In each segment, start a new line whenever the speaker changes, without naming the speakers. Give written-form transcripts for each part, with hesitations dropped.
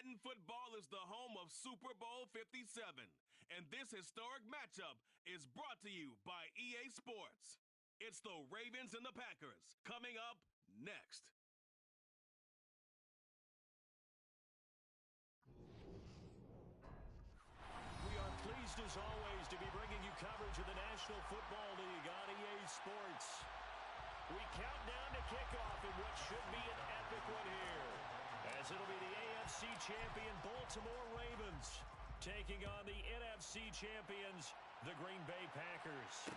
Madden football is the home of Super Bowl 57, and this historic matchup is brought to you by EA Sports. It's the Ravens and the Packers coming up next.
We are pleased as always to be bringing you coverage of the National Football League on EA Sports. We count down to kickoff in what should be an epic one here, as it'll be the AFC champion Baltimore Ravens taking on the NFC champions, the Green Bay Packers.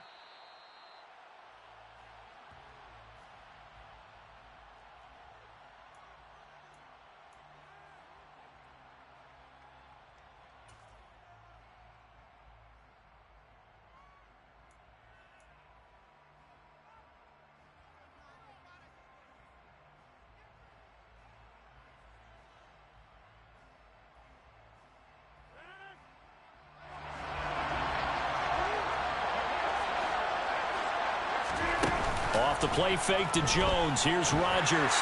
Off the play fake to Jones. Here's Rodgers.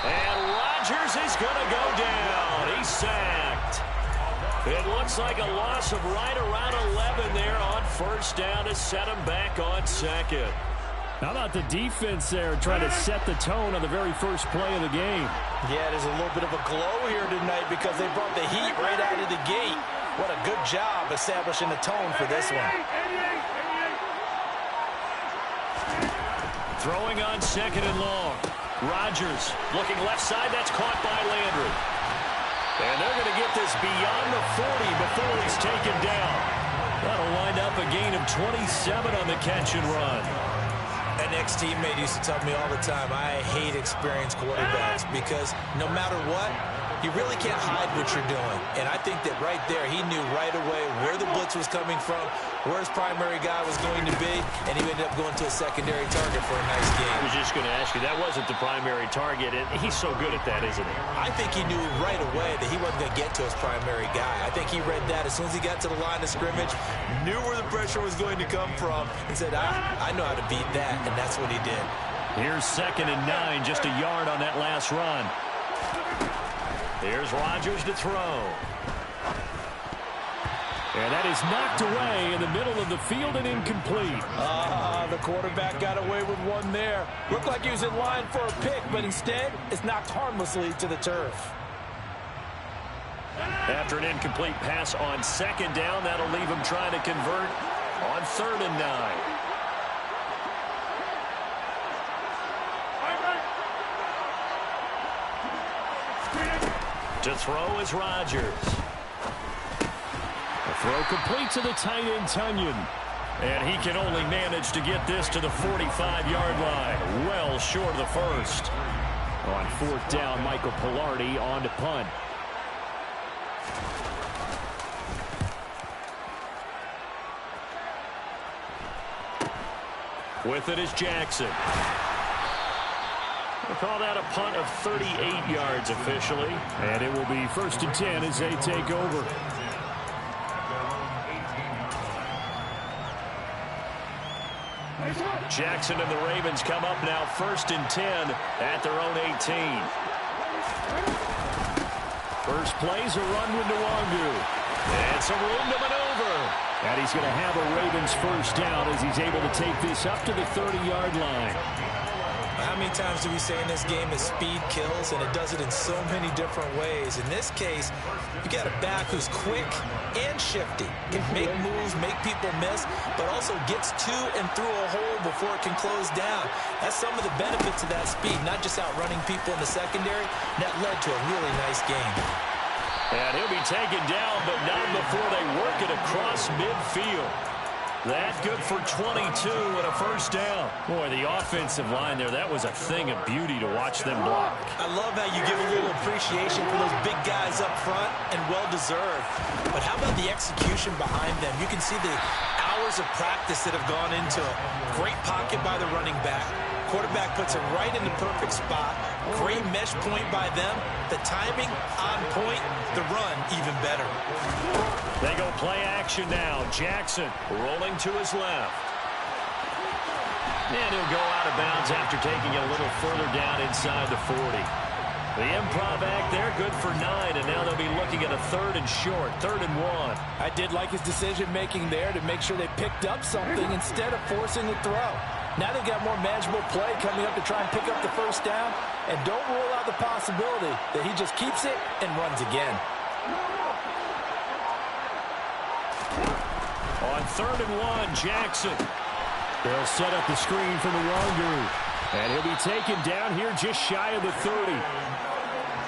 And Rodgers is going to go down. He's sacked. It looks like a loss of right around 11 there on first down to set him back on second.
How about the defense there trying to set the tone on the very first play of the game?
Yeah, there's a little bit of a glow here tonight because they brought the heat right out of the gate. What a good job establishing the tone for this one.
Throwing on second and long. Rodgers looking left side. That's caught by Landry. And they're going to get this beyond the 40 before he's taken down. That'll wind up a gain of 27 on the catch and run.
An ex-teammate used to tell me all the time, I hate experienced quarterbacks because no matter what, you really can't hide what you're doing. And I think that right there, he knew right away where the blitz was coming from, where his primary guy was going to be, and he ended up going to a secondary target for a nice game.
I was just going to ask you, that wasn't the primary target, and he's so good at that, isn't he?
I think he knew right away that he wasn't going to get to his primary guy. I think he read that as soon as he got to the line of scrimmage, knew where the pressure was going to come from, and said, I know how to beat that, and that's what he did.
Here's 2nd and 9, just a yard on that last run. Here's Rodgers to throw. And that is knocked away in the middle of the field and incomplete.
The quarterback got away with one there. Looked like he was in line for a pick, but instead, it's knocked harmlessly to the turf.
After an incomplete pass on 2nd down, that'll leave him trying to convert on 3rd and 9. To throw is Rodgers.
A throw complete to the tight end, Tunyon.
And he can only manage to get this to the 45-yard line. Well short of the first.
On 4th down, Michael Pilardi on to punt.
With it is Jackson. We'll call that a punt of 38 yards officially.
And it will be 1st and 10 as they take over.
Jackson and the Ravens come up now 1st and 10 at their own 18.
First play's a run with Nwangu.
And some room to maneuver.
And he's going to have a Ravens first down as he's able to take this up to the 30-yard line.
How many times do we say in this game that speed kills, and it does it in so many different ways? In this case, you got a back who's quick and shifty, can make moves, make people miss, but also gets to and through a hole before it can close down. That's some of the benefits of that speed, not just outrunning people in the secondary. That led to a really nice game.
And he'll be taken down, but not before they work it across midfield. That good for 22 and a first down.
Boy, the offensive line there, that was a thing of beauty to watch them block.
I love how you give a little appreciation for those big guys up front, and well-deserved. But how about the execution behind them? You can see the hours of practice that have gone into it. Great pocket by the running back. Quarterback puts it right in the perfect spot. Great mesh point by them. The timing on point. The run even better.
They go play action now. Jackson rolling to his left. And he'll go out of bounds after taking it a little further down inside the 40.
The improv act there, good for 9, and now they'll be looking at a 3rd and short, 3rd and 1.
I did like his decision-making there to make sure they picked up something instead of forcing the throw. Now they've got more manageable play coming up to try and pick up the first down, and don't rule out the possibility that he just keeps it and runs again.
On 3rd and 1, Jackson. They'll set up the screen for Nwangu. And he'll be taken down here just shy of the 30.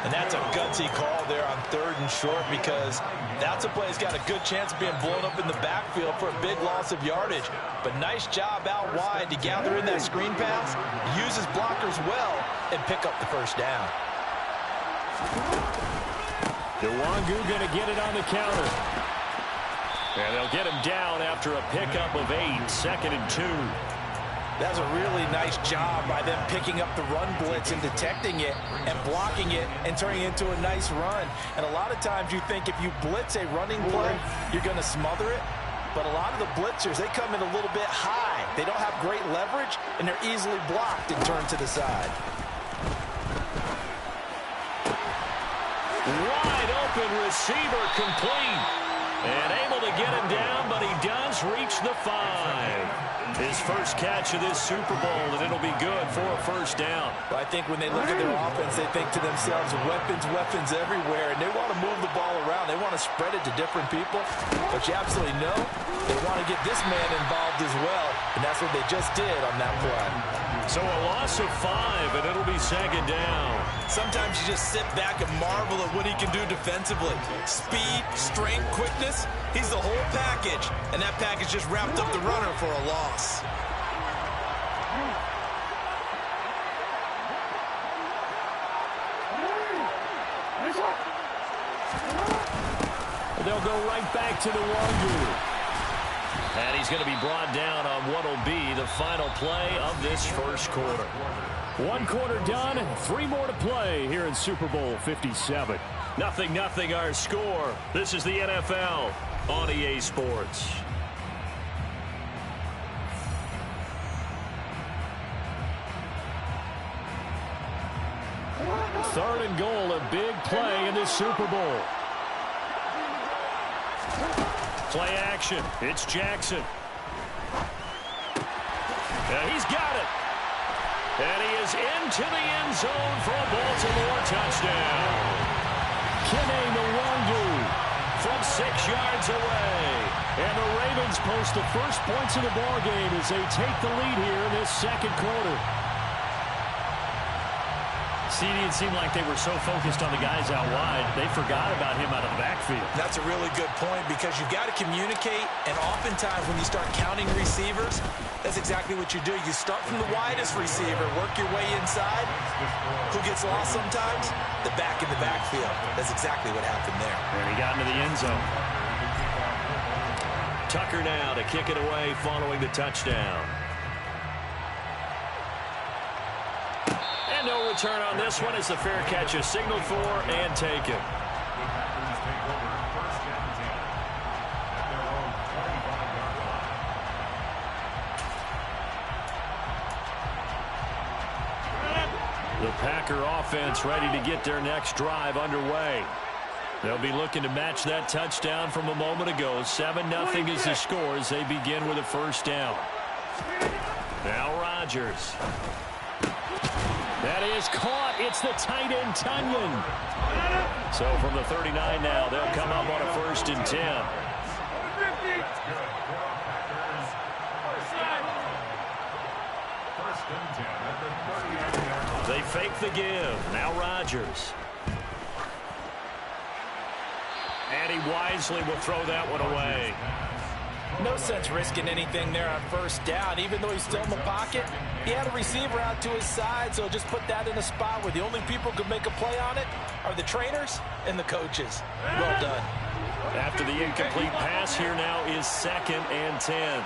And that's a gutsy call there on 3rd and short, because that's a play that's got a good chance of being blown up in the backfield for a big loss of yardage. But nice job out wide to gather in that screen pass, use his blockers well, and pick up the first down.
Nwangu going to get it on the counter. And they'll get him down after a pickup of 8, 2nd and 2.
That's a really nice job by them picking up the run blitz and detecting it and blocking it and turning it into a nice run. And a lot of times you think if you blitz a running play, you're going to smother it. But a lot of the blitzers, they come in a little bit high. They don't have great leverage, and they're easily blocked and turned to the side.
Wide open receiver complete. And able to get him down, but he does reach the 5. His first catch of this Super Bowl, and it'll be good for a first down.
But I think when they look at their offense, they think to themselves, weapons, weapons everywhere, and they want to move the ball around. They want to spread it to different people. But you absolutely know they want to get this man involved as well, and that's what they just did on that play.
So a loss of 5, and it'll be 2nd down.
Sometimes you just sit back and marvel at what he can do defensively. Speed, strength, quickness, he's the whole package. And that package just wrapped up the runner for a loss.
They'll go right back to Nwangu. And he's going to be brought down on what will be the final play of this first quarter. 1 quarter done, 3 more to play here in Super Bowl 57. 0-0 our score. This is the NFL on EA Sports. Third and goal, a big play in this Super Bowl. Play action. It's Jackson. He's got it. And he is into the end zone for a Baltimore touchdown. Kene Nwangu from 6 yards away. And the Ravens post the first points of the ballgame as they take the lead here in this second quarter. CD, it seemed like they were so focused on the guys out wide, they forgot about him out of the backfield.
That's a really good point, because you've got to communicate, and oftentimes when you start counting receivers, that's exactly what you do. You start from the widest receiver, work your way inside. Who gets lost sometimes? The back in the backfield. That's exactly what happened there.
And he got into the end zone. Tucker now to kick it away following the touchdown. And no return on this one as the fair catch is signaled for and taken. The Packer offense ready to get their next drive underway. They'll be looking to match that touchdown from a moment ago. 7-0 is the score as they begin with a first down. Now Rodgers. That is caught. It's the tight end, Tunyon. So from the 39 now, they'll come up on a 1st and 10. They fake the give. Now Rodgers. And he wisely will throw that one away.
No sense risking anything there on 1st down. Even though he's still in the pocket, he had a receiver out to his side, so just put that in a spot where the only people who can make a play on it are the trainers and the coaches. Well done.
After the incomplete pass, here now is 2nd and 10.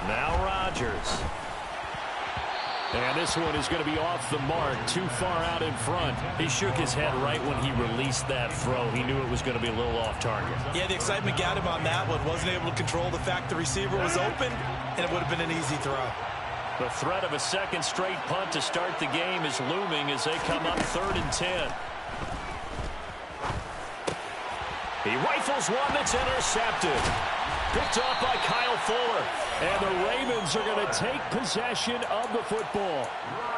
Now Rodgers. And this one is going to be off the mark, too far out in front. He shook his head right when he released that throw. He knew it was going to be a little off target.
Yeah, the excitement got him on that one. Wasn't able to control the fact the receiver was open, and it would have been an easy throw.
The threat of a second straight punt to start the game is looming as they come up 3rd and 10. He rifles one that's intercepted. Picked off by Kyle Fuller. And the Ravens are going to take possession of the football.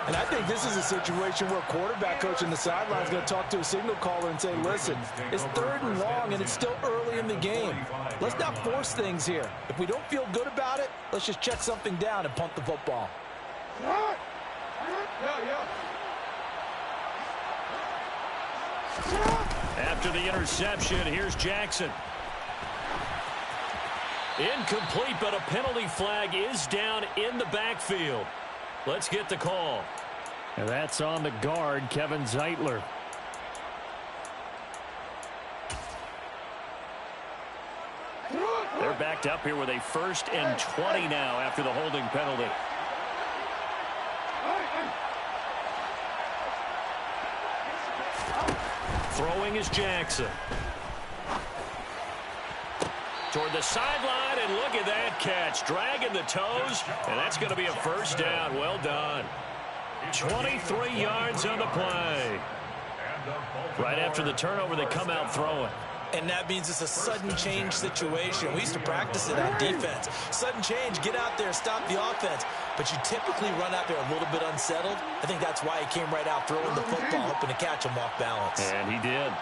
And I think this is a situation where a quarterback coach in the sideline is going to talk to a signal caller and say, listen, it's 3rd and long and it's still early in the game. Let's not force things here. If we don't feel good about it, let's just check something down and punt the football.
After the interception, here's Jackson. Incomplete, but a penalty flag is down in the backfield. Let's get the call. And that's on the guard, Kevin Zeitler. They're backed up here with a 1st and 20 now after the holding penalty. Throwing is Jackson. Toward the sideline, and look at that catch. Dragging the toes, and that's going to be a 1st down. Well done. 23 yards on the play. Right after the turnover, they come out throwing.
And that means it's a sudden change situation. We used to practice it on defense. Sudden change, get out there, stop the offense. But you typically run out there a little bit unsettled. I think that's why he came right out throwing the football, hoping to catch him off balance.
And he did.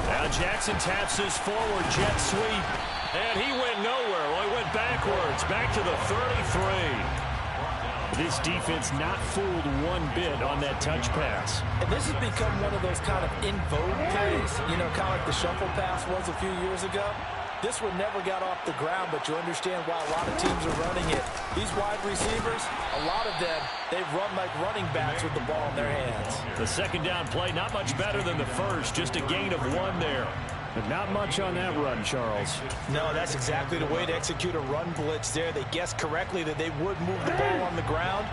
Now Jackson taps his forward jet sweep. And he went nowhere. Well, he went backwards, back to the 33. This defense not fooled one bit on that touch pass.
And this has become one of those kind of in vogue plays, you know, kind of like the shuffle pass was a few years ago. This one never got off the ground, but you understand why a lot of teams are running it. These wide receivers, a lot of them, they've run like running backs with the ball in their hands.
The second down play, not much better than the first, just a gain of 1 there. But not much on that run, Charles.
No, that's exactly the way to execute a run blitz there. They guessed correctly that they would move the ball on the ground,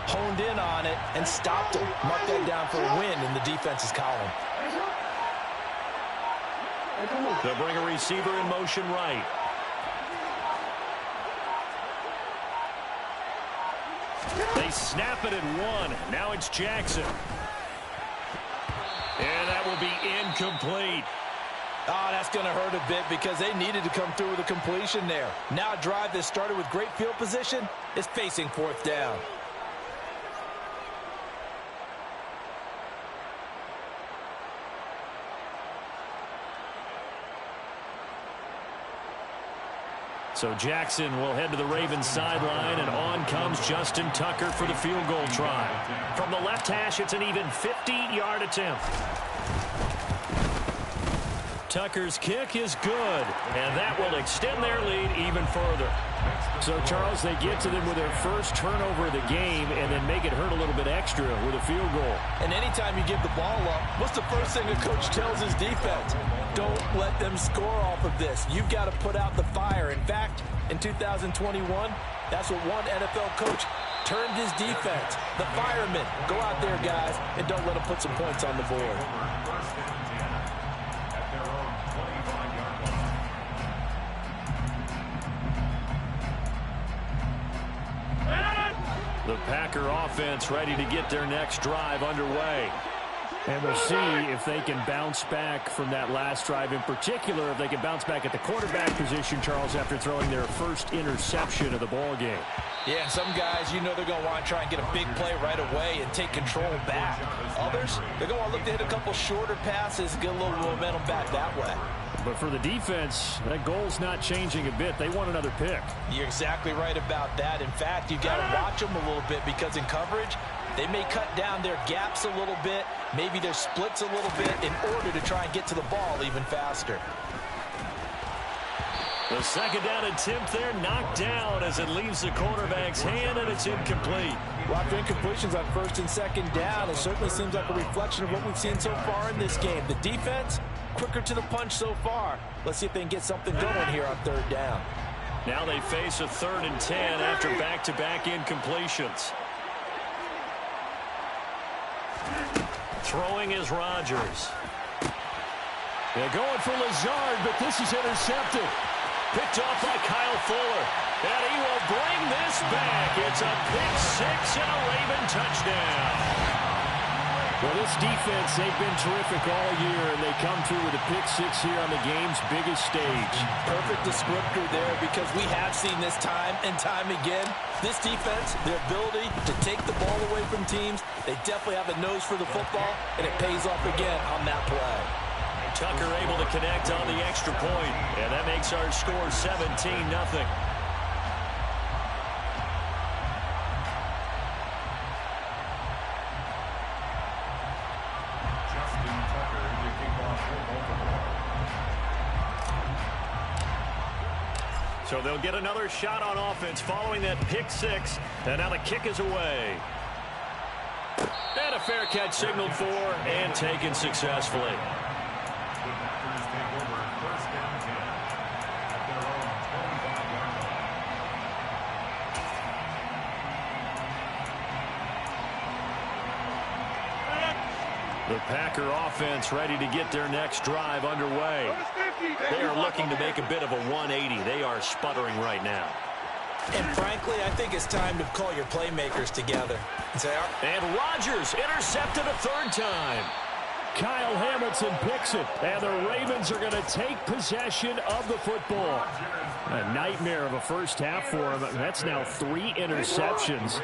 honed in on it, and stopped it. Mark that down for a win in the defense's column.
They'll bring a receiver in motion right. They snap it at 1. Now it's Jackson. And that will be incomplete.
Oh, that's going to hurt a bit because they needed to come through with a completion there. Now a drive that started with great field position is facing 4th down.
So Jackson will head to the Ravens sideline, and on comes Justin Tucker for the field goal try. From the left hash, it's an even 50-yard attempt. Tucker's kick is good, and that will extend their lead even further. So, Charles, they get to them with their first turnover of the game and then make it hurt a little bit extra with a field goal.
And anytime you give the ball up, what's the first thing a coach tells his defense? Don't let them score off of this. You've got to put out the fire. In fact, in 2021, that's what one NFL coach termed his defense. The firemen. Go out there, guys, and don't let them put some points on the board.
The Packer offense ready to get their next drive underway. And we'll see if they can bounce back from that last drive. In particular, if they can bounce back at the quarterback position, Charles, after throwing their first interception of the ball game.
Yeah, some guys, you know they're going to want to try and get a big play right away and take control back. Others, they're going to want to look to hit a couple shorter passes and get a little momentum back that way.
But for the defense, that goal's not changing a bit. They want another pick.
You're exactly right about that. In fact, you've got to watch them a little bit because in coverage, they may cut down their gaps a little bit, maybe their splits a little bit in order to try and get to the ball even faster.
The second down attempt there knocked down as it leaves the quarterback's hand, and it's incomplete.
Well, after incompletions on 1st and 2nd down, it certainly seems like a reflection of what we've seen so far in this game. The defense, quicker to the punch so far. Let's see if they can get something going here on 3rd down.
Now they face a 3rd and 10 after back-to-back incompletions. Throwing is Rodgers. They're going for Lazard, but this is intercepted. Picked off by Kyle Fuller. And he will bring this back. It's a pick-6 and a Raven touchdown. Well, this defense, they've been terrific all year, and they come through with a pick-6 here on the game's biggest stage.
Perfect descriptor there, because we have seen this time and time again. This defense, their ability to take the ball away from teams, they definitely have a nose for the football, and it pays off again on that play.
Tucker able to connect on the extra point, and that makes our score 17-0. So they'll get another shot on offense following that pick-6, and now the kick is away. And a fair catch signaled for and taken successfully. The Packer offense ready to get their next drive underway. They are looking to make a bit of a 180. They are sputtering right now.
And frankly, I think it's time to call your playmakers together.
And Rodgers intercepted a 3rd time. Kyle Hamilton picks it, and the Ravens are going to take possession of the football. A nightmare of a first half for him. That's now 3 interceptions.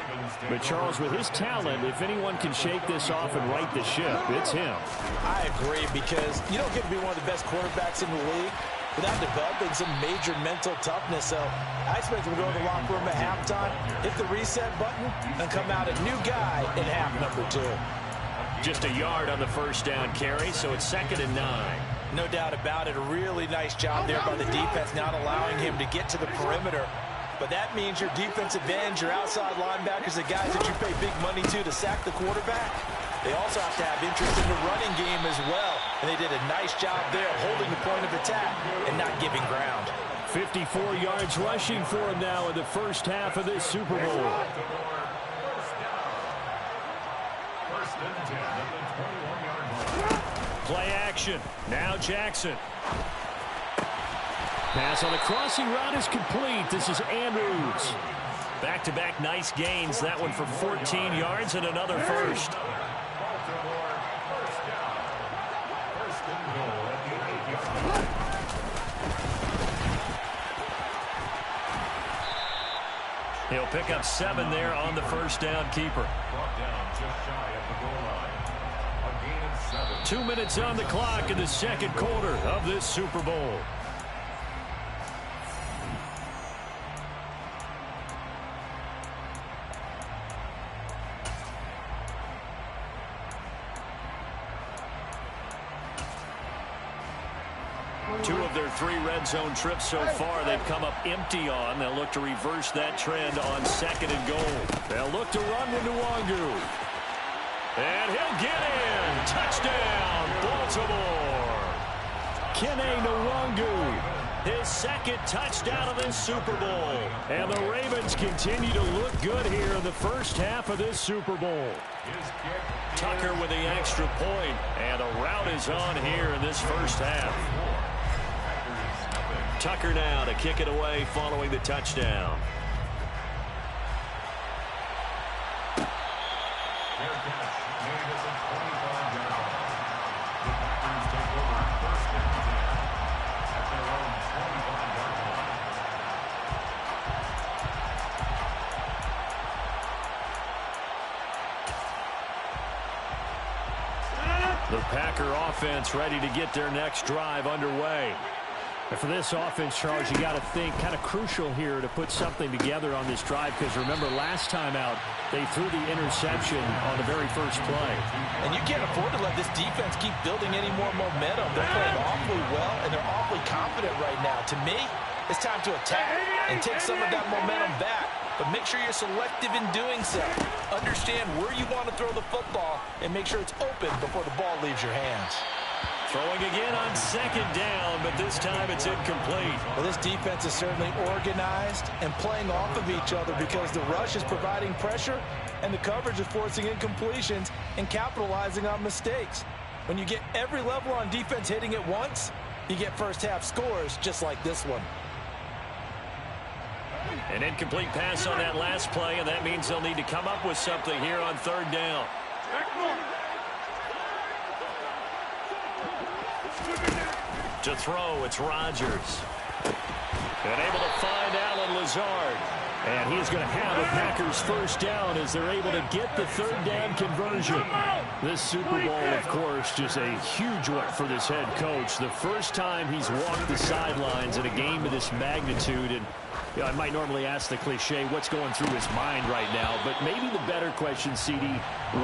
But Charles, with his talent, if anyone can shake this off and right the ship, it's him.
I agree, because you don't get to be one of the best quarterbacks in the league without developing some major mental toughness. So I expect him to go to the locker room at halftime, hit the reset button, and come out a new guy in half number 2.
Just a yard on the first down carry, so it's 2nd and 9.
No doubt about it. A really nice job there by the defense, not allowing him to get to the perimeter. But that means your defensive ends, your outside linebackers, the guys that you pay big money to sack the quarterback, they also have to have interest in the running game as well. And they did a nice job there holding the point of attack and not giving ground.
54 yards rushing for him now in the first half of this Super Bowl. Play action. Now Jackson. Pass on the crossing route is complete. This is Andrews. Back-to-back nice gains. That one for 14 yards and another first. He'll pick up 7 there on the first down keeper. 2 minutes on the clock in the second quarter of this Super Bowl. Two of their 3 red zone trips so far they've come up empty on. They'll look to reverse that trend on 2nd and goal. They'll look to run with Nwangu. And he'll get in. Touchdown, Baltimore. Kene Nwangu, his 2nd touchdown of this Super Bowl. And the Ravens continue to look good here in the first half of this Super Bowl. Tucker with the extra point, and a route is on here in this first half. Tucker now to kick it away following the touchdown. The Packer offense ready to get their next drive underway. And for this offense, Charles, you got to think kind of crucial here to put something together on this drive, because remember last time out they threw the interception on the very first play.
And you can't afford to let this defense keep building any more momentum. They're playing awfully well, and they're awfully confident right now. To me, it's time to attack and take some of that momentum back. But make sure you're selective in doing so. Understand where you want to throw the football and make sure it's open before the ball leaves your hands.
Throwing again on second down, but this time it's incomplete.
Well, this defense is certainly organized and playing off of each other because the rush is providing pressure and the coverage is forcing incompletions and capitalizing on mistakes. When you get every level on defense hitting at once, you get first half scores just like this one.
An incomplete pass on that last play, and that means they'll need to come up with something here on third down. To throw, it's Rodgers. And able to find Allen Lazard. And he's going to have a Packers first down as they're able to get the third down conversion. This Super Bowl, of course, just a huge one for this head coach. The first time he's walked the sidelines in a game of this magnitude. And you know, I might normally ask the cliche, what's going through his mind right now? But maybe the better question, CD,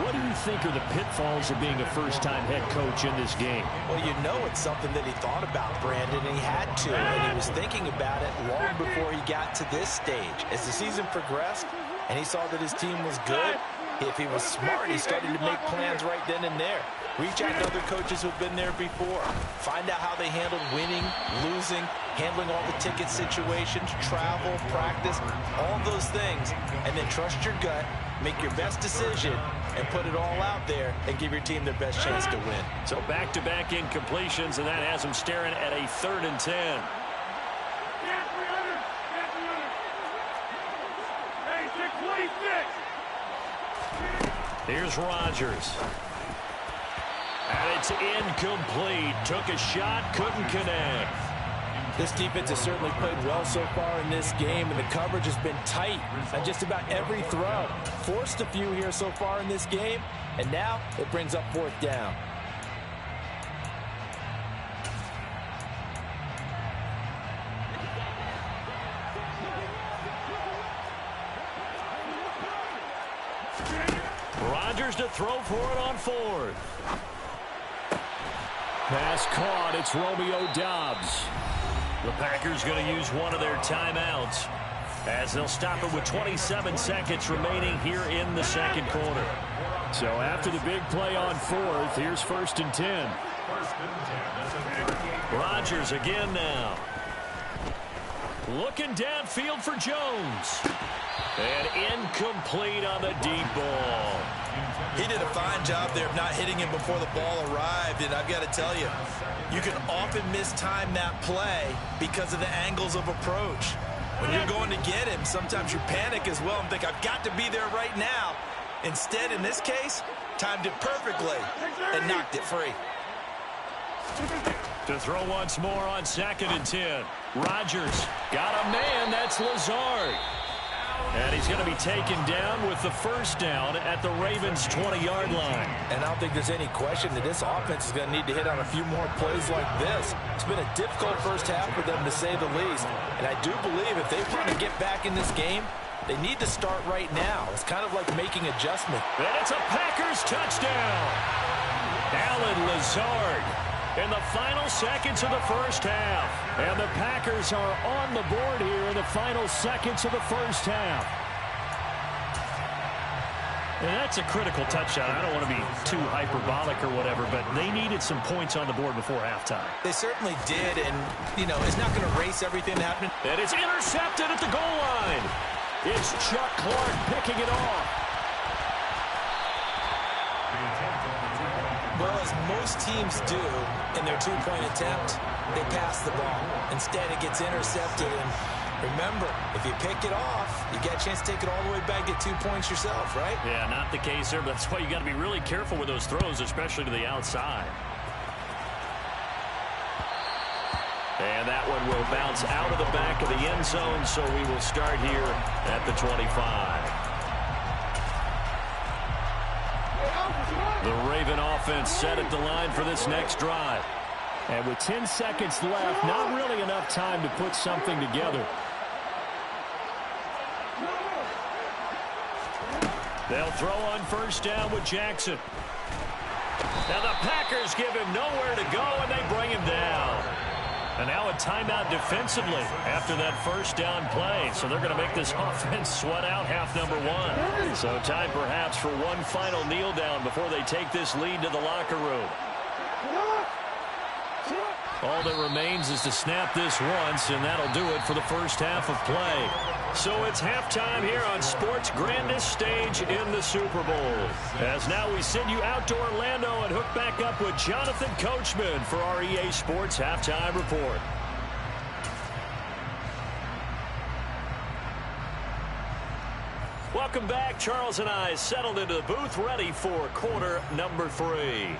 what do you think are the pitfalls of being a first-time head coach in this game?
Well, you know it's something that he thought about, Brandon, and he had to. And he was thinking about it long before he got to this stage. As the season progressed and he saw that his team was good, if he was smart, he started to make plans right then and there. Reach out to other coaches who've been there before. Find out how they handled winning, losing, handling all the ticket situations, travel, practice, all those things. And then trust your gut, make your best decision, and put it all out there and give your team their best chance to win.
So back-to-back incompletions, and that has him staring at a 3rd and 10. Here's Rodgers. And it's incomplete. Took a shot, couldn't connect.
This defense has certainly played well so far in this game, and the coverage has been tight on just about every throw. Forced a few here so far in this game, and now it brings up 4th down.
Rodgers to throw for it on 4th. Pass caught. It's Romeo Doubs. The Packers going to use one of their timeouts as they'll stop it with 27 seconds remaining here in the second quarter. So after the big play on 4th, here's 1st and 10. Rodgers again now. Looking downfield for Jones. And incomplete on the deep ball.
He did a fine job there of not hitting him before the ball arrived, and I've got to tell you, you can often mistime that play because of the angles of approach. When you're going to get him, sometimes you panic as well and think, I've got to be there right now. Instead, in this case, timed it perfectly and knocked it free.
To throw once more on 2nd and 10. Rodgers got a man. That's Lazard. And he's going to be taken down with the first down at the Ravens' 20-yard line.
And I don't think there's any question that this offense is going to need to hit on a few more plays like this. It's been a difficult first half for them, to say the least. And I do believe if they want to get back in this game, they need to start right now. It's kind of like making adjustment.
And it's a Packers touchdown. Allen Lazard in the final seconds of the first half. And the Packers are on the board here in the final seconds of the first half. And that's a critical touchdown. I don't want to be too hyperbolic or whatever, but they needed some points on the board before halftime.
They certainly did, and, you know, it's not going to erase everything that happened.
And it's intercepted at the goal line. It's Chuck Clark picking it off.
Well, as most teams do in their two-point attempt, they pass the ball. Instead, it gets intercepted. And remember, if you pick it off, you get a chance to take it all the way back, get 2 points yourself, right?
Yeah, not the case there, but that's why you got to be really careful with those throws, especially to the outside. And that one will bounce out of the back of the end zone, so we will start here at the 25. The Raven offense set at the line for this next drive. And with 10 seconds left, not really enough time to put something together. They'll throw on first down with Jackson. Now the Packers give him nowhere to go, and they bring him down. And now a timeout defensively after that first down play. So they're going to make this offense sweat out half number 1. So time perhaps for one final kneel down before they take this lead to the locker room. All that remains is to snap this once, and that'll do it for the first half of play. So it's halftime here on sports' grandest stage in the Super Bowl. As now we send you out to Orlando and hook back up with Jonathan Coachman for our EA Sports Halftime Report. Welcome back. Charles and I settled into the booth, ready for quarter number 3.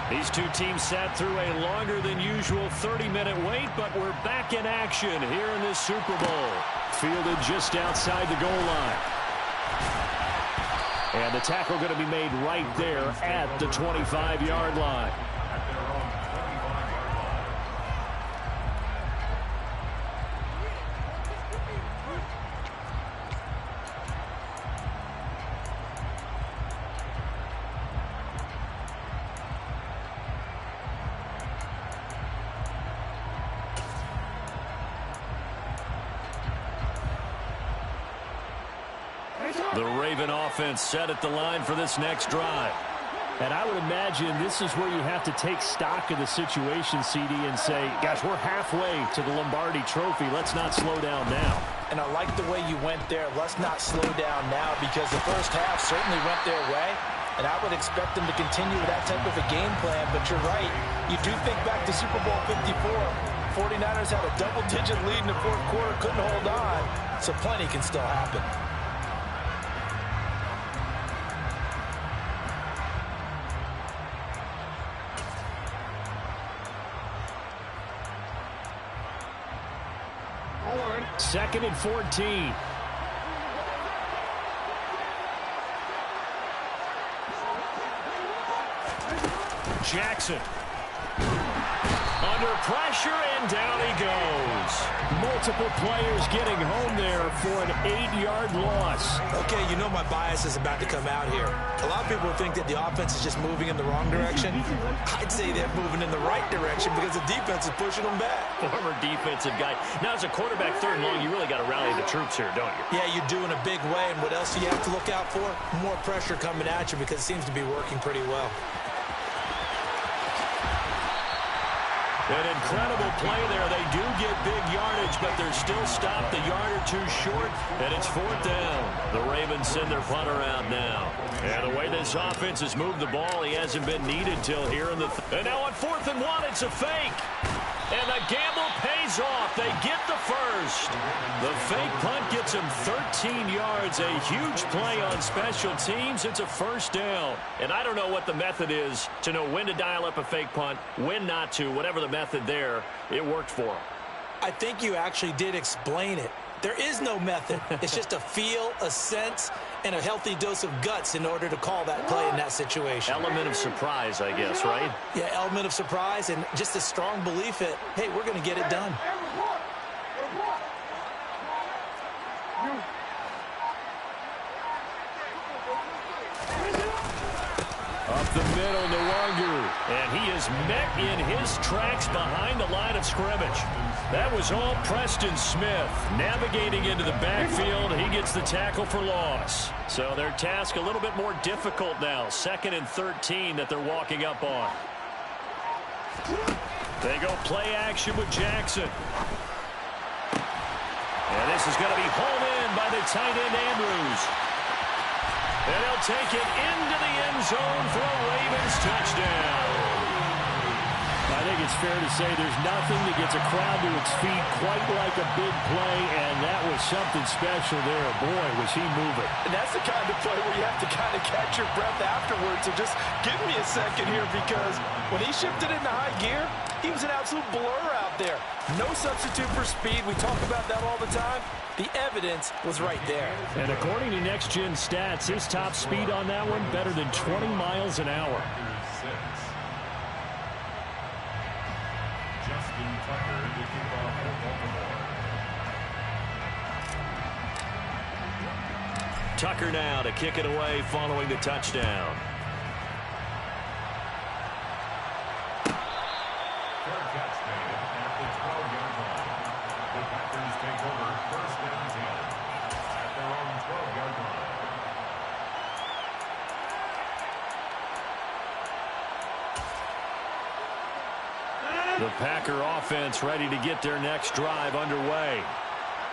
These two teams sat through a longer than usual 30-minute wait, but we're back in action here in this Super Bowl. Fielded just outside the goal line. And the tackle going to be made right there at the 25-yard line. The Raven offense set at the line for this next drive. And I would imagine this is where you have to take stock of the situation, CD, and say, gosh, we're halfway to the Lombardi Trophy. Let's not slow down now.
And I like the way you went there. Let's not slow down now, because the first half certainly went their way. And I would expect them to continue with that type of a game plan. But you're right. You do think back to Super Bowl 54. 49ers had a double-digit lead in the fourth quarter, couldn't hold on. So plenty can still happen.
Second and 14. Jackson. Under pressure, and down he goes. Multiple players getting home there for an 8-yard loss.
Okay, you know my bias is about to come out here. A lot of people think that the offense is just moving in the wrong direction. I'd say they're moving in the right direction because the defense is pushing them back.
Former defensive guy. Now, as a quarterback, third and long, you really got to rally the troops here, don't you?
Yeah, you do in a big way. And what else do you have to look out for? More pressure coming at you, because it seems to be working pretty well.
An incredible play there. They do get big yardage, but they're still stopped a yard or two short, and it's fourth down. The Ravens send their punter out now. And the way this offense has moved the ball, he hasn't been needed till here in the and now on 4th and 1, it's a fake. And the gamble pays off. They get the first. The fake punt gets him 13 yards. A huge play on special teams. It's a first down. And I don't know what the method is to know when to dial up a fake punt, when not to. Whatever the method there, it worked for him.
I think you actually did explain it. There is no method. It's just a feel, a sense, and a healthy dose of guts in order to call that play in that situation.
Element of surprise, I guess, right?
Yeah, element of surprise and just a strong belief that, hey, we're going to get it done.
Up the middle, no longer. And he is met in his tracks behind the line of scrimmage. That was all Preston Smith. Navigating into the backfield, he gets the tackle for loss. So their task a little bit more difficult now. 2nd and 13 that they're walking up on. They go play action with Jackson. And this is going to be hauled in by the tight end Andrews. And he'll take it into the end zone for a Ravens touchdown. I think it's fair to say there's nothing that gets a crowd to its feet quite like a big play, and that was something special there. Boy, was he moving.
And that's the kind of play where you have to kind of catch your breath afterwards. So just give me a second here, because when he shifted into high gear, he was an absolute blur out there. No substitute for speed. We talk about that all the time. The evidence was right there.
And according to Next Gen Stats, his top speed on that one better than 20 miles an hour. Tucker now to kick it away following the touchdown. The Packer offense ready to get their next drive underway.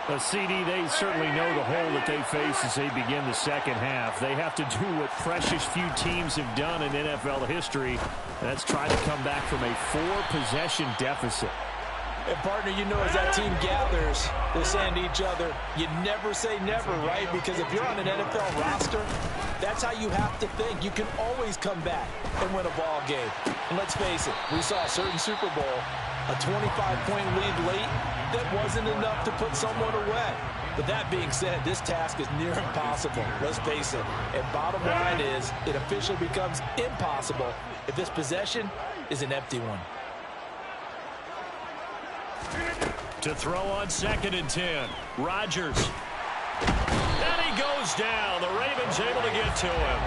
A CD, they certainly know the hole that they face as they begin the second half. They have to do what precious few teams have done in NFL history. That's try to come back from a 4-possession deficit.
And, partner, you know as that team gathers, they're saying to each other, you never say never, right? Because if you're on an NFL roster, that's how you have to think. You can always come back and win a ball game. And let's face it, we saw a certain Super Bowl, a 25-point lead late that wasn't enough to put someone away. But that being said, this task is near impossible. Let's face it. And bottom line is, it officially becomes impossible if this possession is an empty one.
To throw on 2nd and 10. Rodgers. And he goes down. The Ravens able to get to him.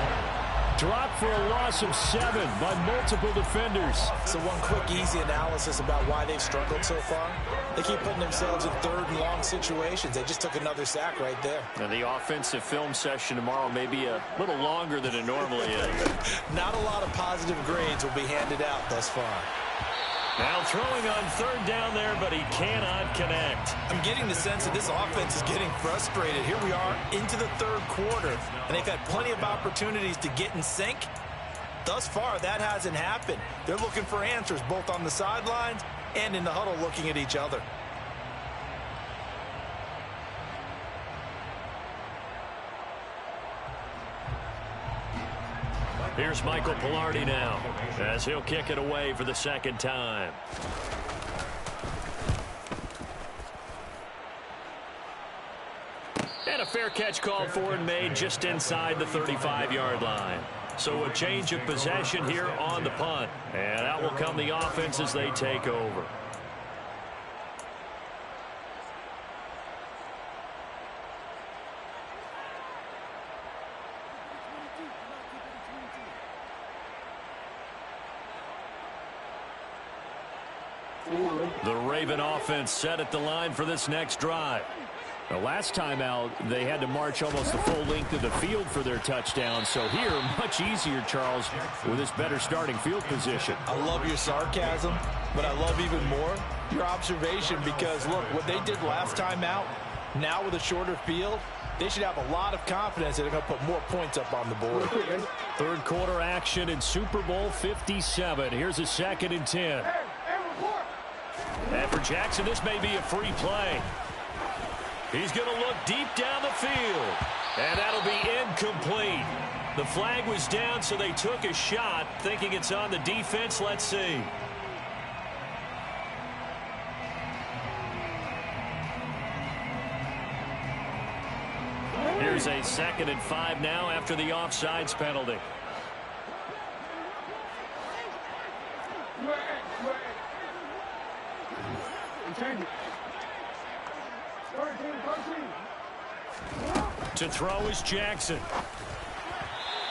Dropped for a loss of 7 by multiple defenders.
So one quick, easy analysis about why they've struggled so far. They keep putting themselves in 3rd and long situations. They just took another sack right there.
Now the offensive film session tomorrow may be a little longer than it normally is.
Not a lot of positive grades will be handed out thus far.
Now throwing on 3rd down there, but he cannot connect.
I'm getting the sense that this offense is getting frustrated. Here we are into the 3rd quarter, and they've had plenty of opportunities to get in sync. Thus far, that hasn't happened. They're looking for answers both on the sidelines and in the huddle looking at each other.
Here's Michael Pilardi now as he'll kick it away for the 2nd time. And a fair catch called for and made just inside the 35-yard line. So a change of possession here on the punt. And out will come the offense as they take over. The Raven offense set at the line for this next drive. The last time out, they had to march almost the full length of the field for their touchdown. So here, much easier, Charles, with this better starting field position.
I love your sarcasm, but I love even more your observation because, look, what they did last time out, now with a shorter field, they should have a lot of confidence that they're going to put more points up on the board.
3rd quarter action in Super Bowl 57. Here's a 2nd and 10. And for Jackson, this may be a free play. He's going to look deep down the field. And that'll be incomplete. The flag was down, so they took a shot, thinking it's on the defense. Let's see. Here's a 2nd and 5 now after the offsides penalty. To throw is Jackson.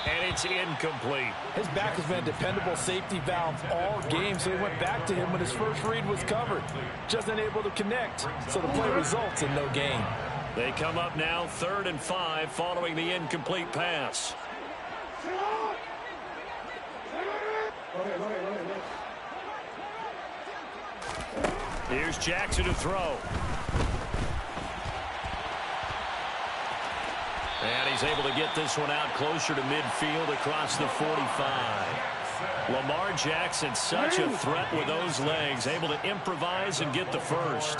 And it's incomplete.
His back has been a dependable safety valve all game, so he went back to him when his first read was covered. Just unable to connect, so the play results in no gain.
They come up now 3rd and 5 following the incomplete pass. Here's Jackson to throw. And he's able to get this one out closer to midfield across the 45. Lamar Jackson, such a threat with those legs, able to improvise and get the first.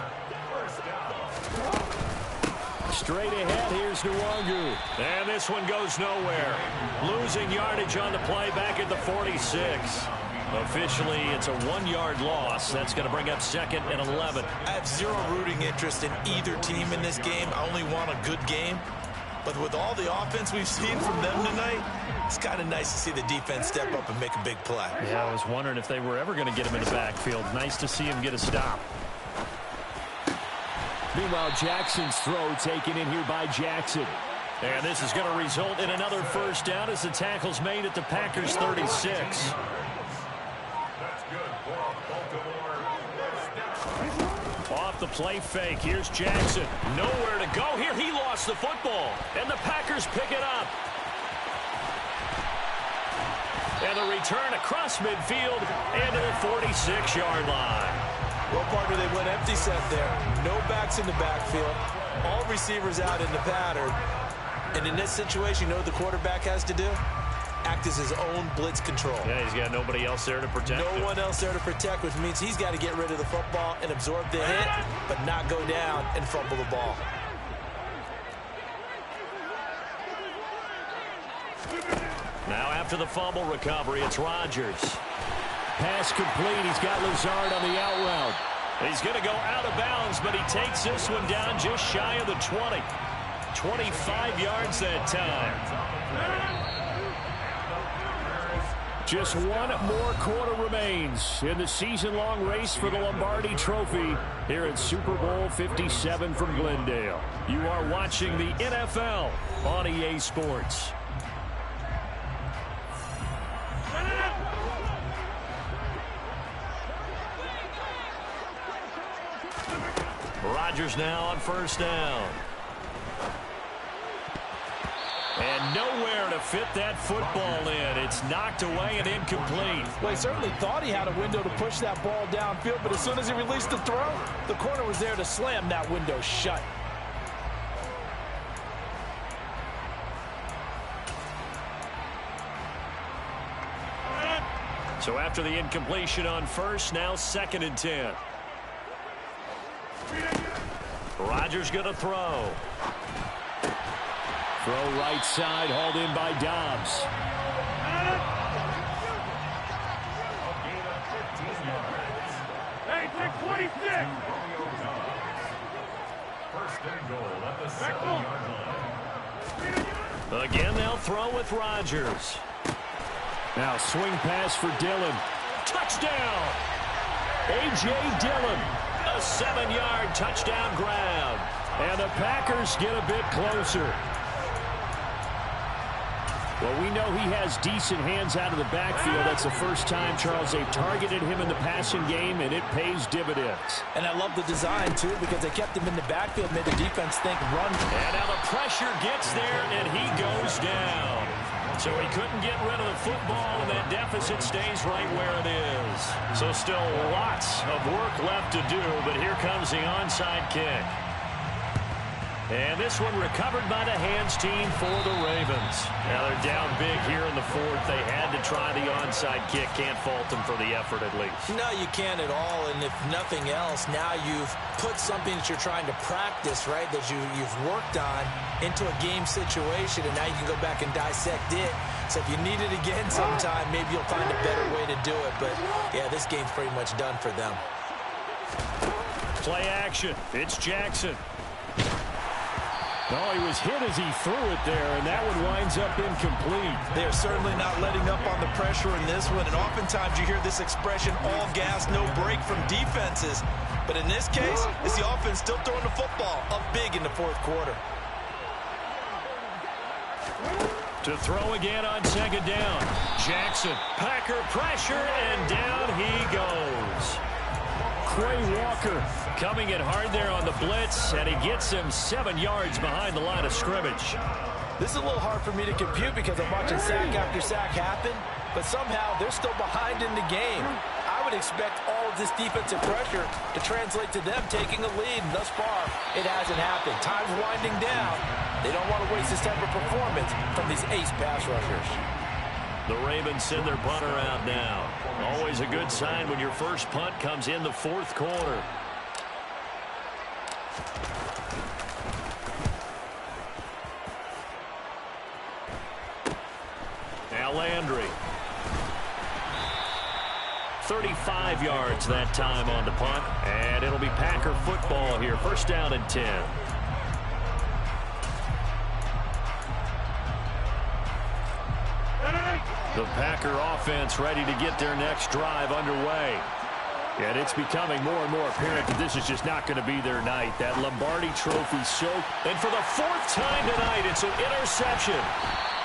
Straight ahead, here's Nwangu. And this one goes nowhere. Losing yardage on the play back at the 46. Officially, it's a 1-yard loss. That's going to bring up 2nd and 11.
I have zero rooting interest in either team in this game. I only want a good game. But with all the offense we've seen from them tonight, it's kind of nice to see the defense step up and make a big play.
Yeah, I was wondering if they were ever going to get him in the backfield. Nice to see him get a stop. Meanwhile, Jackson's throw taken in here by Jackson. And this is going to result in another first down as the tackle's made at the Packers' 36. Off the play fake. Here's Jackson. Nowhere to go here. He lost the football. And the Packers pick it up. And the return across midfield and to the 46-yard line.
Well, partner, they went empty set there. No backs in the backfield. All receivers out in the pattern. And in this situation, you know what the quarterback has to do? Act as his own blitz control.
Yeah, he's got nobody else there to protect him.
No one else there to protect, which means he's got to get rid of the football and absorb the hit, but not go down and fumble the ball.
Now after the fumble recovery, it's Rodgers. Pass complete. He's got Lazard on the out route. He's going to go out of bounds, but he takes this one down just shy of the 20. 25 yards that time. Just one more quarter remains in the season-long race for the Lombardi Trophy here at Super Bowl 57 from Glendale. You are watching the NFL on EA Sports. Rodgers now on first down. And nowhere to fit that football in. It's knocked away and incomplete.
Well, he certainly thought he had a window to push that ball downfield, but as soon as he released the throw, the corner was there to slam that window shut.
So after the incompletion on first, now 2nd and 10. Rodgers going to throw. Throw right side, hauled in by Dobbs.
Hey, take 26. First and goal at the 7-yard line.
Again, they'll throw with Rodgers. Now swing pass for Dillon. Touchdown! A.J. Dillon. A 7-yard touchdown grab. And the Packers get a bit closer. Well, we know he has decent hands out of the backfield. That's the first time, Charles, they've targeted him in the passing game, and it pays dividends.
And I love the design, too, because they kept him in the backfield, made the defense think run.
And now the pressure gets there, and he goes down. So he couldn't get rid of the football, and that deficit stays right where it is. So still lots of work left to do, but here comes the onside kick. And this one recovered by the hands team for the Ravens. Now they're down big here in the 4th. They had to try the onside kick. Can't fault them for the effort at least.
No, you can't at all. And if nothing else, now you've put something that you're trying to practice, right, that you've worked on into a game situation, and now you can go back and dissect it. So if you need it again sometime, maybe you'll find a better way to do it. But, yeah, this game's pretty much done for them.
Play action. It's Jackson. Oh, he was hit as he threw it there, and that one winds up incomplete.
They're certainly not letting up on the pressure in this one, and oftentimes you hear this expression, all gas, no break from defenses. But in this case, it's the offense still throwing the football up big in the 4th quarter.
To throw again on 2nd down. Jackson, Packer pressure, and down he goes. Quay Walker coming in hard there on the blitz, and he gets him 7 yards behind the line of scrimmage.
This is a little hard for me to compute because I'm watching sack after sack happen, but somehow they're still behind in the game. I would expect all of this defensive pressure to translate to them taking a lead, and thus far, it hasn't happened. Time's winding down. They don't want to waste this type of performance from these ace pass rushers.
The Ravens send their punter out now. Always a good sign when your first punt comes in the 4th quarter. Now Landry. 35 yards that time on the punt. And it'll be Packer football here. First down and 10. The Packer offense ready to get their next drive underway. And it's becoming more and more apparent that this is just not going to be their night. That Lombardi Trophy soak. And for the 4th time tonight, it's an interception.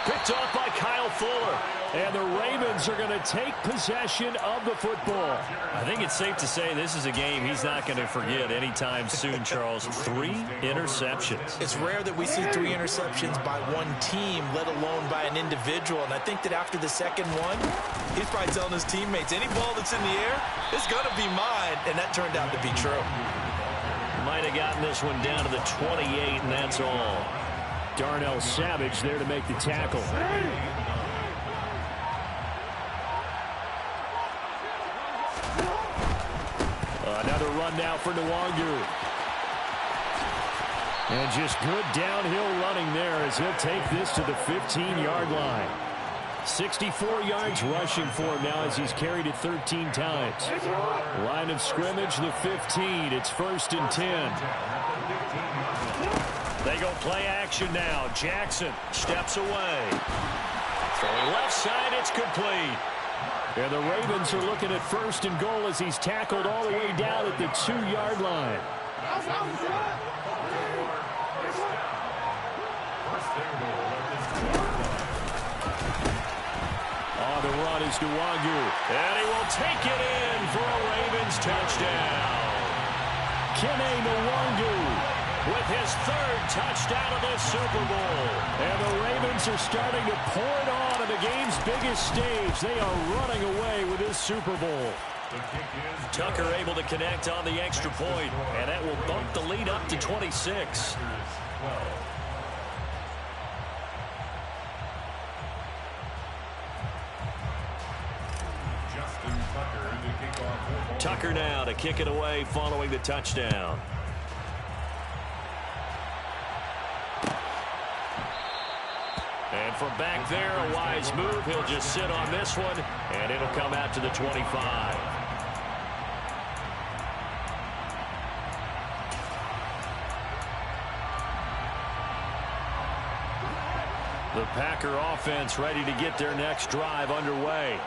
Picked off by Kyle Fuller. And the Ravens are going to take possession of the football. I think it's safe to say this is a game he's not going to forget anytime soon, Charles. 3 interceptions.
It's rare that we see 3 interceptions by one team, let alone by an individual. And I think that after the second one, he's probably telling his teammates, any ball that's in the air, it's going to be mine. And that turned out to be true.
Might have gotten this one down to the 28, and that's all. Darnell Savage there to make the tackle. Another run now for Nwangu. And just good downhill running there as he'll take this to the 15-yard line. 64 yards rushing for him now as he's carried it 13 times. Line of scrimmage, the 15. It's 1st and 10. They go play action now. Jackson steps away. Throwing left side, it's complete. And the Ravens are looking at 1st and goal as he's tackled all the way down at the 2-yard line. On the run is Nwangu. And he will take it in for a Ravens touchdown. Kene Nwangu with his 3rd touchdown of this Super Bowl. And the Ravens are starting to pour it on the game's biggest stage. They are running away with this Super Bowl. Tucker able to connect on the extra point, and that will bump the lead up to 26. Tucker now to kick it away following the touchdown. And from back there, a wise move. He'll just sit on this one, and it'll come out to the 25. The Packer offense ready to get their next drive underway.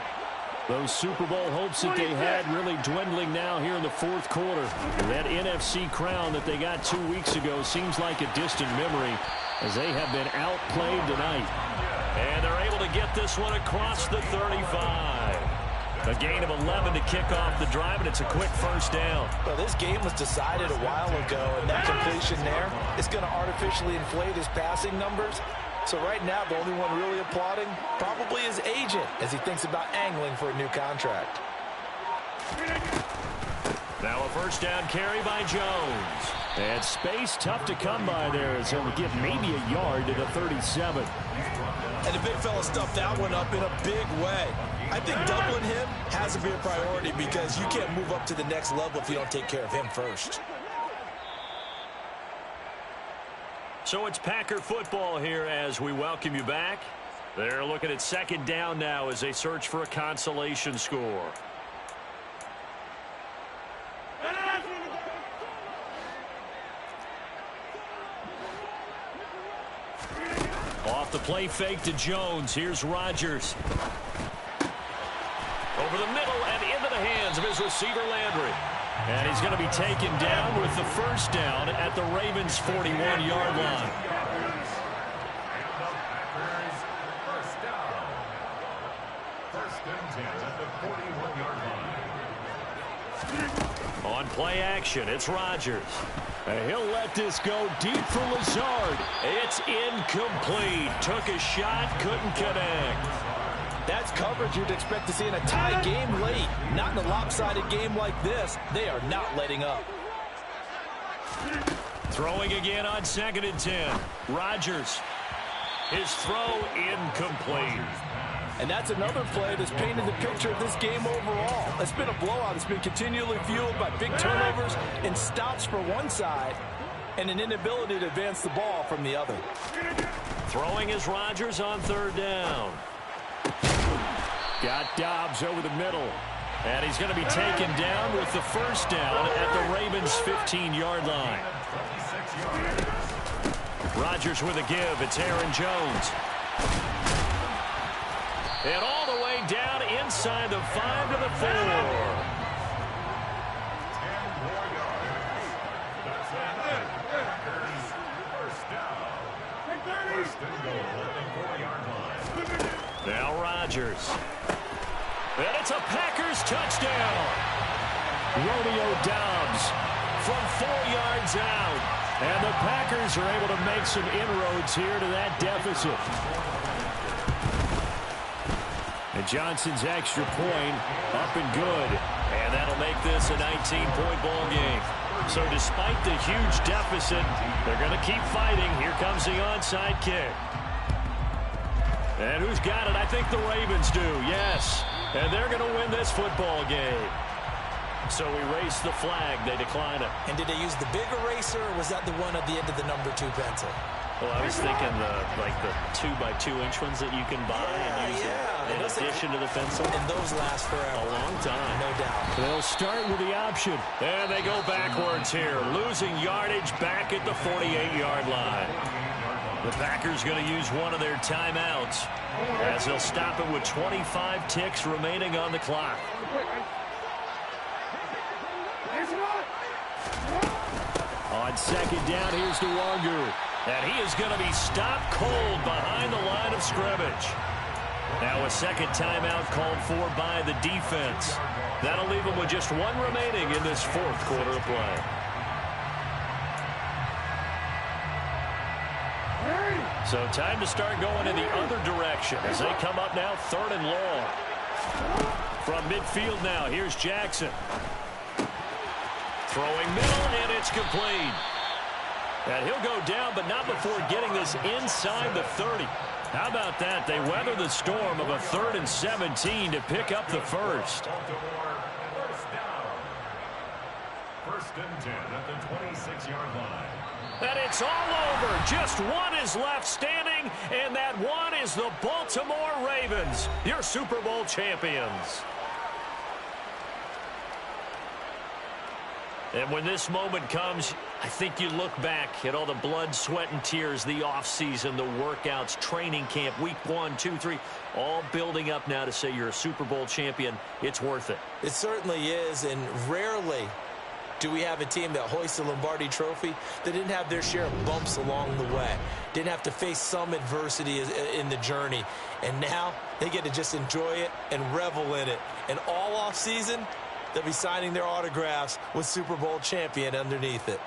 Those Super Bowl hopes that they had really dwindling now here in the 4th quarter. That NFC crown that they got 2 weeks ago seems like a distant memory as they have been outplayed tonight. And they're able to get this one across the 35. A gain of 11 to kick off the drive, and it's a quick 1st down.
Well, this game was decided a while ago, and that completion there is going to artificially inflate his passing numbers. So right now, the only one really applauding probably his agent as he thinks about angling for a new contract.
Now a 1st down carry by Jones. And space tough to come by there as he'll get maybe a yard to the 37.
And the big fella stuffed that one up in a big way. I think doubling him has to be a priority because you can't move up to the next level if you don't take care of him first.
So it's Packer football here as we welcome you back. They're looking at 2nd down now as they search for a consolation score. Off the play fake to Jones. Here's Rodgers. Over the middle and into the hands of his receiver Landry. And he's going to be taken down with the 1st down at the Ravens' 41-yard line. On play action, it's Rodgers. And he'll let this go deep for Lazard. It's incomplete. Took a shot, couldn't connect.
That's coverage you'd expect to see in a tie game late. Not in a lopsided game like this. They are not letting up.
Throwing again on 2nd and 10. Rodgers. His throw incomplete.
And that's another play that's painted the picture of this game overall. It's been a blowout. It's been continually fueled by big turnovers and stops for one side and an inability to advance the ball from the other.
Throwing is Rodgers on 3rd down. Got Dobbs over the middle. And he's going to be taken down with the 1st down at the Ravens' 15-yard line. Rodgers with a give. It's Aaron Jones. And all the way down inside the 5 to the 4.
First and goal at the 4-yard line.
Now Rodgers. And it's a Packers touchdown. Romeo Doubs from 4 yards out. And the Packers are able to make some inroads here to that deficit. And Johnson's extra point up and good. And that'll make this a 19-point ball game. So despite the huge deficit, they're going to keep fighting. Here comes the onside kick. And who's got it? I think the Ravens do, yes. And they're going to win this football game. So we race the flag. They decline it.
And did they use the big eraser, or was that the one at the end of the number 2 pencil?
Well, I was thinking the 2x2-inch ones that you can buy and use in addition to the pencil.
And those last forever.
A long time.
No doubt.
They'll start with the option. And they go backwards here, losing yardage back at the 48-yard line. The Packers going to use one of their timeouts as they'll stop it with 25 ticks remaining on the clock. On second down, here's DeWanger. And he is going to be stopped cold behind the line of scrimmage. Now a second timeout called for by the defense. That'll leave them with just one remaining in this fourth quarter of play. So time to start going in the other direction as they come up now 3rd and long. From midfield now, here's Jackson. Throwing middle, and it's complete. And he'll go down, but not before getting this inside the 30. How about that? They weather the storm of a 3rd and 17 to pick up the first.
First and 10 at the 26-yard line.
And it's all over. Just one is left standing, and that one is the Baltimore Ravens, your Super Bowl champions. And when this moment comes, I think you look back at all the blood, sweat, and tears, the offseason, the workouts, training camp, week 1, 2, 3, all building up now to say you're a Super Bowl champion. It's worth it.
It certainly is, and rarely do we have a team that hoists the Lombardi Trophy that didn't have their share of bumps along the way, didn't have to face some adversity in the journey, and now they get to just enjoy it and revel in it. And all offseason, they'll be signing their autographs with Super Bowl champion underneath it.